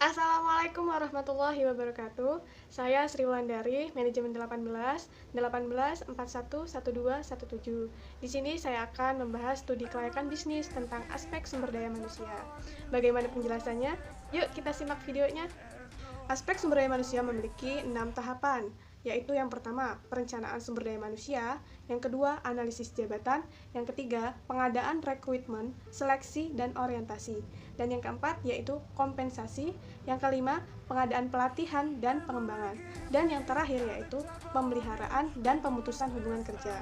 Assalamualaikum warahmatullahi wabarakatuh. Saya Sri Wulandari, manajemen 18 Di sini saya akan membahas studi kelayakan bisnis tentang aspek sumber daya manusia. Bagaimana penjelasannya? Yuk kita simak videonya. Aspek sumber daya manusia memiliki 6 tahapan, yaitu yang pertama, perencanaan sumber daya manusia, yang kedua, analisis jabatan, yang ketiga, pengadaan rekrutmen, seleksi, dan orientasi, dan yang keempat, yaitu kompensasi, yang kelima, pengadaan pelatihan dan pengembangan, dan yang terakhir, yaitu pemeliharaan dan pemutusan hubungan kerja.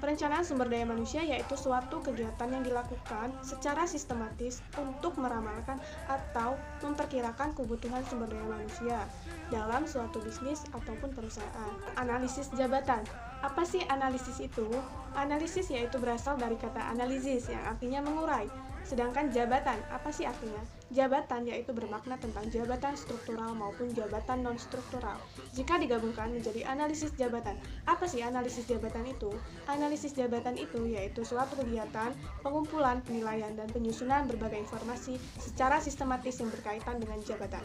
Perencanaan sumber daya manusia yaitu suatu kegiatan yang dilakukan secara sistematis untuk meramalkan atau memperkirakan kebutuhan sumber daya manusia dalam suatu bisnis ataupun perusahaan. Analisis jabatan. Apa sih analisis itu? Analisis yaitu berasal dari kata analisis yang artinya mengurai. Sedangkan jabatan, apa sih artinya? Jabatan yaitu bermakna tentang jabatan struktural maupun jabatan non-struktural. Jika digabungkan menjadi analisis jabatan, apa sih analisis jabatan itu? Analisis jabatan itu yaitu suatu kegiatan pengumpulan, penilaian, dan penyusunan berbagai informasi secara sistematis yang berkaitan dengan jabatan.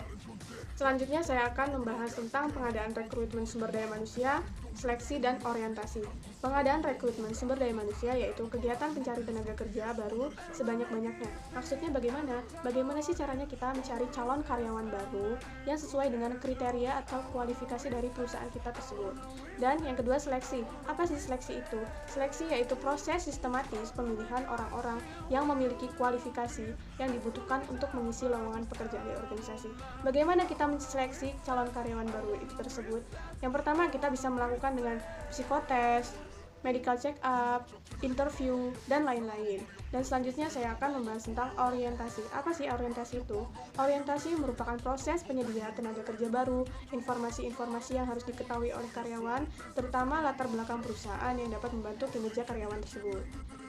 Selanjutnya saya akan membahas tentang pengadaan rekrutmen sumber daya manusia, seleksi, dan orientasi. Pengadaan rekrutmen sumber daya manusia yaitu kegiatan pencari tenaga kerja baru sebanyak-banyaknya. Maksudnya bagaimana? Bagaimana sih caranya kita mencari calon karyawan baru yang sesuai dengan kriteria atau kualifikasi dari perusahaan kita tersebut. Dan yang kedua, seleksi. Apa sih seleksi itu? Seleksi yaitu proses sistematis pemilihan orang-orang yang memiliki kualifikasi yang dibutuhkan untuk mengisi lowongan pekerjaan di organisasi. Bagaimana kita menseleksi calon karyawan baru itu tersebut? Yang pertama, kita bisa melakukan dengan psikotes, medical check up, interview, dan lain-lain. Dan selanjutnya saya akan membahas tentang orientasi. Apa sih orientasi itu? Orientasi merupakan proses penyedia tenaga kerja baru, informasi-informasi yang harus diketahui oleh karyawan, terutama latar belakang perusahaan yang dapat membantu kinerja karyawan tersebut.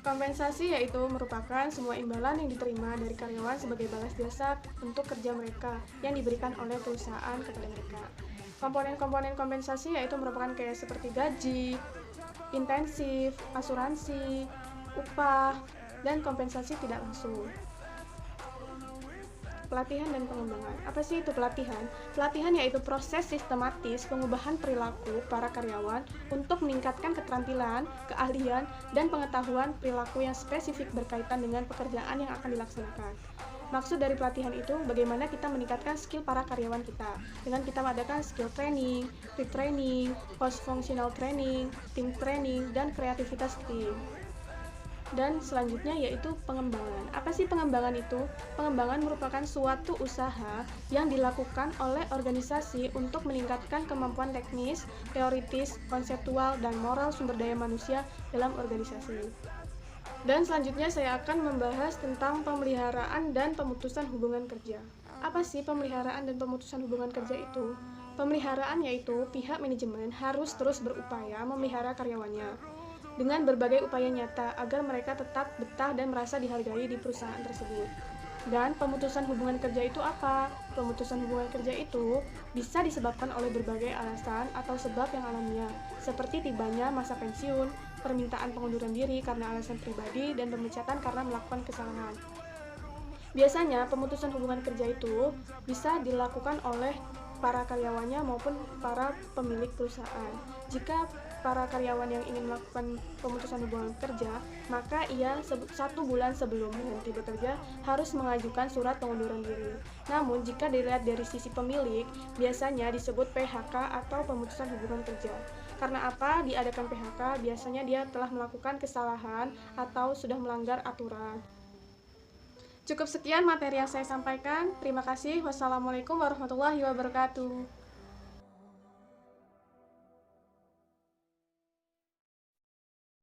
Kompensasi yaitu merupakan semua imbalan yang diterima dari karyawan sebagai balas jasa untuk kerja mereka yang diberikan oleh perusahaan kepada mereka. Komponen-komponen kompensasi yaitu merupakan kayak seperti gaji, intensif, asuransi, upah, dan kompensasi tidak langsung. Pelatihan dan pengembangan. Apa sih itu pelatihan? Pelatihan yaitu proses sistematis pengubahan perilaku para karyawan untuk meningkatkan keterampilan, keahlian, dan pengetahuan perilaku yang spesifik berkaitan dengan pekerjaan yang akan dilaksanakan. Maksud dari pelatihan itu bagaimana kita meningkatkan skill para karyawan kita dengan kita mengadakan skill training, retraining, post-functional training, team training, dan kreativitas tim. Dan selanjutnya yaitu pengembangan. Apa sih pengembangan itu? Pengembangan merupakan suatu usaha yang dilakukan oleh organisasi untuk meningkatkan kemampuan teknis, teoritis, konseptual, dan moral sumber daya manusia dalam organisasi. Dan selanjutnya saya akan membahas tentang pemeliharaan dan pemutusan hubungan kerja. Apa sih pemeliharaan dan pemutusan hubungan kerja itu? Pemeliharaan yaitu pihak manajemen harus terus berupaya memelihara karyawannya dengan berbagai upaya nyata agar mereka tetap betah dan merasa dihargai di perusahaan tersebut. Dan pemutusan hubungan kerja itu apa? Pemutusan hubungan kerja itu bisa disebabkan oleh berbagai alasan atau sebab yang alamiah, seperti tibanya masa pensiun, permintaan pengunduran diri karena alasan pribadi, dan pemecatan karena melakukan kesalahan. Biasanya pemutusan hubungan kerja itu bisa dilakukan oleh para karyawannya maupun para pemilik perusahaan. Jika para karyawan yang ingin melakukan pemutusan hubungan kerja, maka ia 1 bulan sebelum berhenti bekerja harus mengajukan surat pengunduran diri. Namun jika dilihat dari sisi pemilik, biasanya disebut PHK atau pemutusan hubungan kerja. Karena apa diadakan PHK? Biasanya dia telah melakukan kesalahan atau sudah melanggar aturan. Cukup sekian materi yang saya sampaikan. Terima kasih. Wassalamualaikum warahmatullahi wabarakatuh.